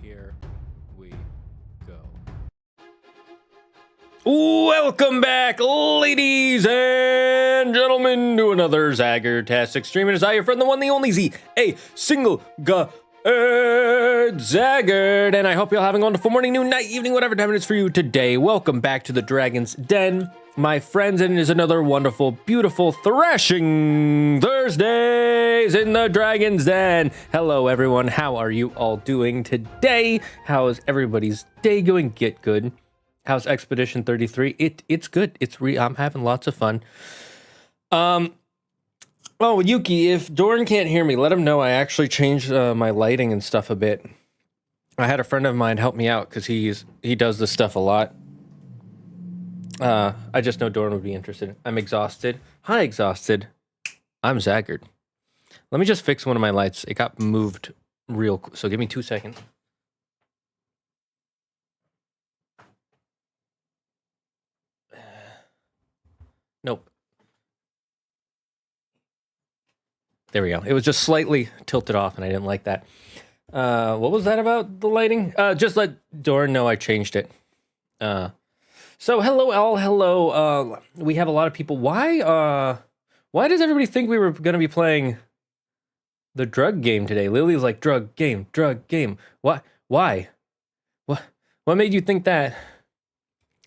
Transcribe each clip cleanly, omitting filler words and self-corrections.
Here we go. Welcome back, ladies and gentlemen, to another Zagard-tastic stream. It is I, your friend, the one, the only Z, a single Zagard, and I hope you're having a wonderful morning, noon, night, evening, whatever time it is for you today. Welcome back to the Dragon's Den, my friends, and it is another wonderful, beautiful, thrashing Thursdays in the Dragon's Den. Hello, everyone. How are you all doing today? How is everybody's day going? Get good. How's Expedition 33? It's good. I'm having lots of fun. Oh, Yuki, if Doran can't hear me, let him know I actually changed my lighting and stuff a bit. I had a friend of mine help me out because he does this stuff a lot. I just know Doran would be interested. I'm exhausted. Hi, exhausted. I'm Zagard. Let me just fix one of my lights. It got moved real quick, so give me 2 seconds. Nope. There we go. It was just slightly tilted off, and I didn't like that. What was that about the lighting? Just let Doran know I changed it. So hello all, hello. We have a lot of people. Why does everybody think we were gonna be playing the drug game today? Lily's like, drug game. What? Why? What made you think that?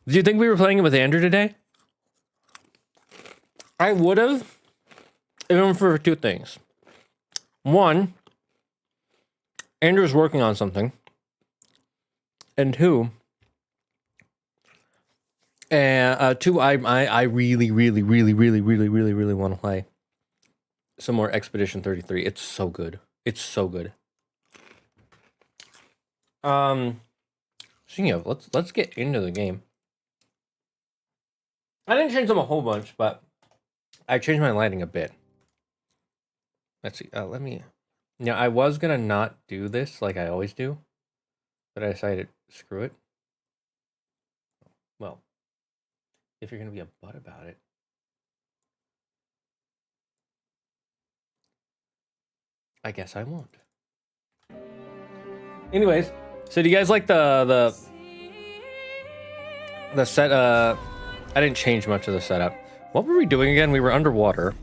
Did you think we were playing it with Andrew today? I would have, even for two things. One, Andrew's working on something. And two, I really want to play some more Expedition 33. It's so good. It's so good. Speaking of, let's get into the game. I didn't change them a whole bunch, but I changed my lighting a bit. Let's see. Let me. Now, I was gonna not do this like I always do, but I decided screw it. Well, if you're gonna be a butt about it, I guess I won't. Anyways, so do you guys like the set? I didn't change much of the setup. What were we doing again? We were underwater.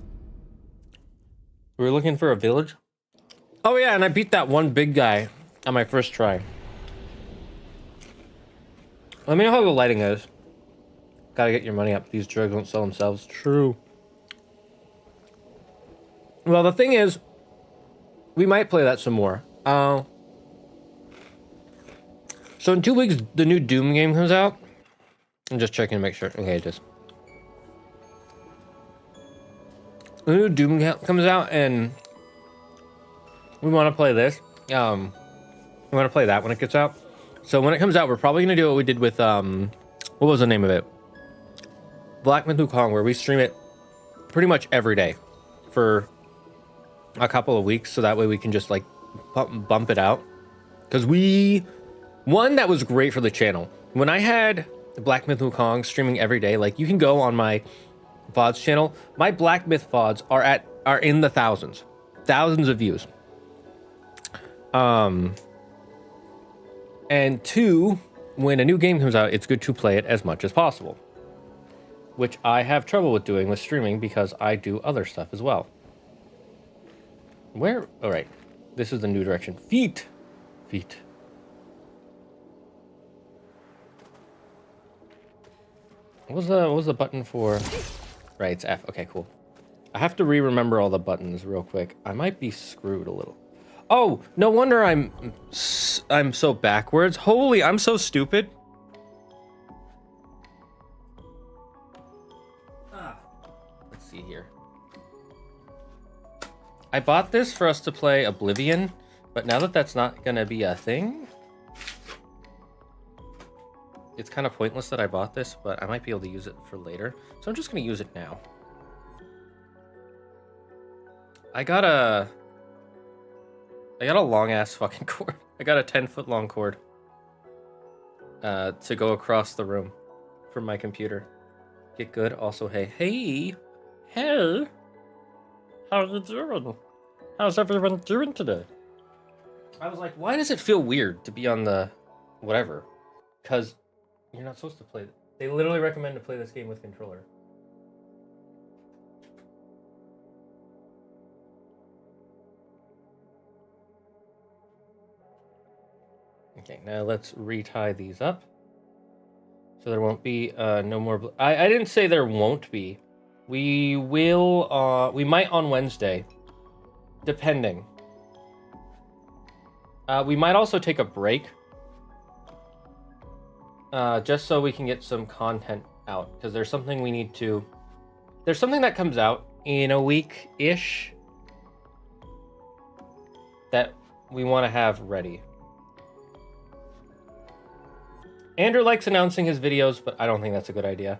We were looking for a village. Oh yeah, and I beat that one big guy on my first try. Let me know how the lighting is. Gotta get your money up. These drugs don't sell themselves. True. Well, the thing is, we might play that some more. So in 2 weeks, the new Doom game comes out. I'm just checking to make sure. Okay, it is. The new Doom comes out, and we want to play this. We want to play that when it gets out. So when it comes out, we're probably going to do what we did with, what was the name of it? Black Myth Wukong, where we stream it pretty much every day for a couple of weeks. So that way we can just, like, bump it out. Because that was great for the channel. When I had Black Myth Wukong streaming every day, like, you can go on my VODs channel. My Black Myth VODs are in the thousands of views. And two, when a new game comes out, it's good to play it as much as possible, which I have trouble with doing with streaming because I do other stuff as well. All right, this is the new direction. Feet. What was the button for? Right, it's F. Okay, cool. I have to remember all the buttons real quick. I might be screwed a little. Oh, no wonder I'm so backwards. Holy, I'm so stupid. Let's see here. I bought this for us to play Oblivion, but now that that's not gonna be a thing, it's kind of pointless that I bought this, but I might be able to use it for later. So I'm just going to use it now. I got a long ass fucking cord. I got a 10-foot long cord to go across the room from my computer. Get good. Also, hey, how you doing? How's everyone doing today? I was like, why does it feel weird to be on the whatever? Because you're not supposed to play. They literally recommend to play this game with controller. Okay, now let's retie these up. So there won't be no more... I didn't say there won't be. We will... we might on Wednesday. Depending. We might also take a break. Just so we can get some content out. Because there's something we need to... There's something that comes out in a week-ish. That we want to have ready. Andrew likes announcing his videos, but I don't think that's a good idea.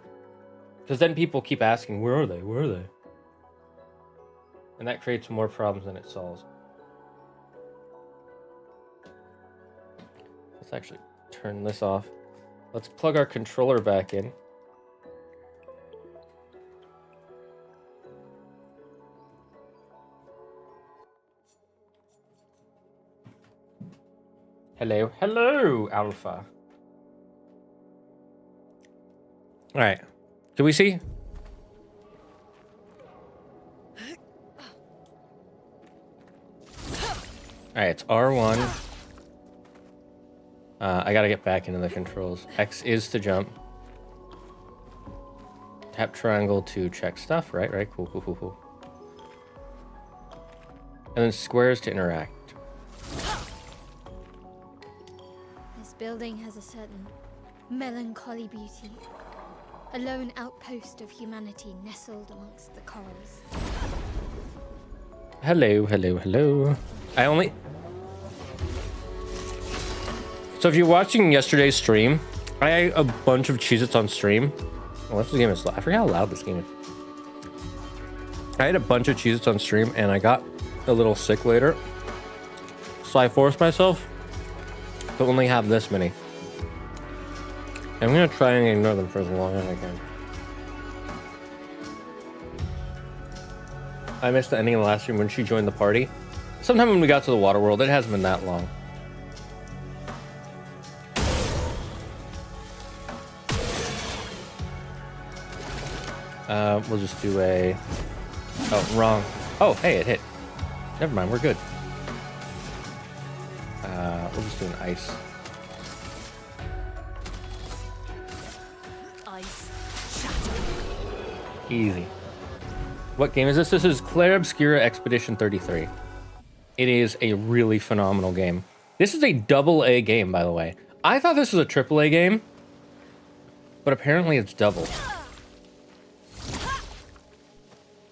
Because then people keep asking, where are they? Where are they? And that creates more problems than it solves. Let's actually turn this off. Let's plug our controller back in. Hello, hello, Alpha. All right, can we see? All right, it's R1. I gotta get back into the controls. X is to jump. Tap triangle to check stuff, right? Right, cool, cool, cool, cool. And then squares to interact. This building has a certain melancholy beauty. A lone outpost of humanity nestled amongst the corals. Hello, hello, hello. So if you're watching yesterday's stream, I ate a bunch of Cheez-Its on stream. Oh, this game is loud. I forget how loud this game is. I ate a bunch of Cheez-Its on stream and I got a little sick later. So I forced myself to only have this many. I'm gonna try and ignore them for as long as I can. I missed the ending of the last stream when she joined the party. Sometime when we got to the water world, it hasn't been that long. We'll just do a... Oh, wrong. Oh, hey, it hit. Never mind, we're good. We'll just do an ice. Easy. What game is this? This is Claire Obscura Expedition 33. It is a really phenomenal game. This is a AA game, by the way. I thought this was a AAA game, but apparently it's double.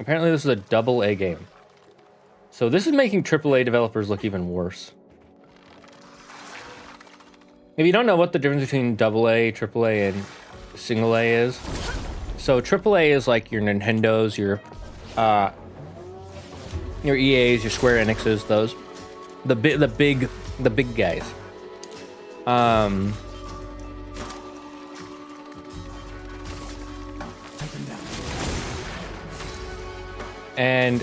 Apparently this is a AA game. So this is making AAA developers look even worse. If you don't know what the difference between AA, AAA, and single A is, so AAA is like your Nintendos, your EAs, your Square Enixes, those, the big guys. And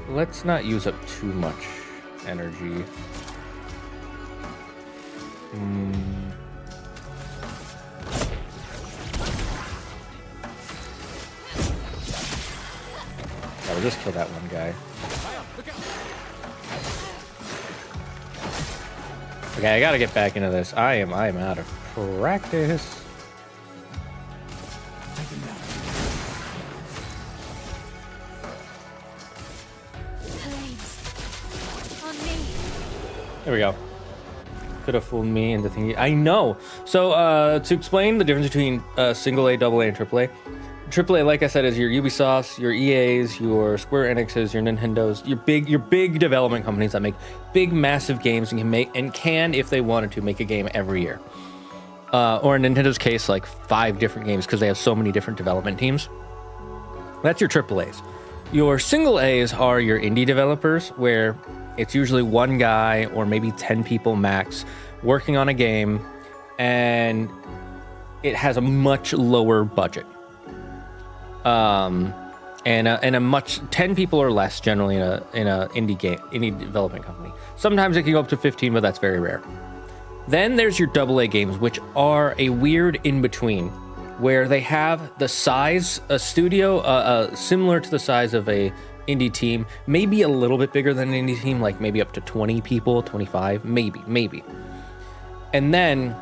let's not use up too much energy. I'll just kill that one guy. Okay, I gotta get back into this. I am out of practice. There we go. Could have fooled me into thinking. I know. So to explain the difference between single A, AA, and AAA. AAA, like I said, is your Ubisofts, your EAs, your Square Enixes, your Nintendos, your big development companies that make big, massive games and can, if they wanted to, make a game every year. Or in Nintendo's case, like 5 different games because they have so many different development teams. That's your AAAs. Your single A's are your indie developers, where it's usually one guy or maybe 10 people max working on a game, and it has a much lower budget. and a much 10 people or less generally in a indie development company. Sometimes it can go up to 15, but that's very rare. Then there's your AA games, which are a weird in between, where they have the size, a studio similar to the size of a indie team, maybe a little bit bigger than an indie team, like maybe up to 20 people, 25, maybe. And then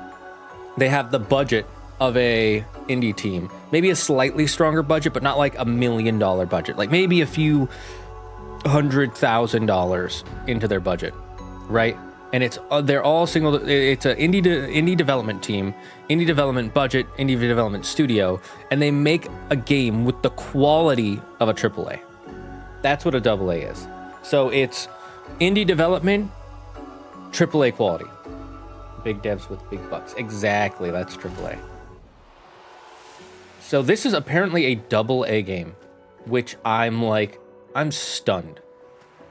they have the budget of a indie team, maybe a slightly stronger budget, but not like $1 million budget, like maybe a few $100,000 into their budget, right? And they're all single. It's an indie development team, indie development budget, indie development studio, and they make a game with the quality of a AAA. That's what a AA is. So it's indie development, AAA quality. Big devs with big bucks. Exactly, that's AAA. So this is apparently a AA game, which I'm stunned.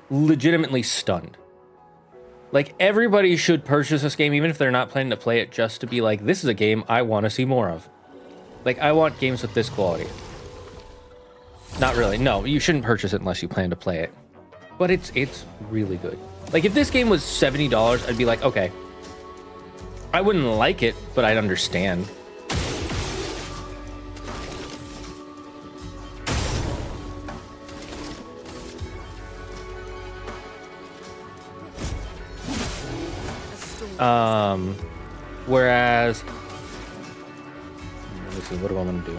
Legitimately stunned. Like, everybody should purchase this game, even if they're not planning to play it, just to be like, this is a game I want to see more of. Like, I want games with this quality. Not really. No, you shouldn't purchase it unless you plan to play it. But it's really good. Like, if this game was $70, I'd be like, okay. I wouldn't like it, but I'd understand. Whereas, let me see, what do I want to do?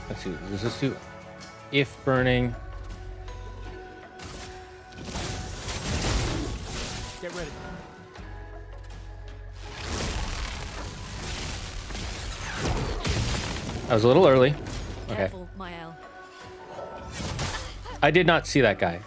Let's see, does this do if burning? Get ready. I was a little early. Okay. Careful, Mael. I did not see that guy.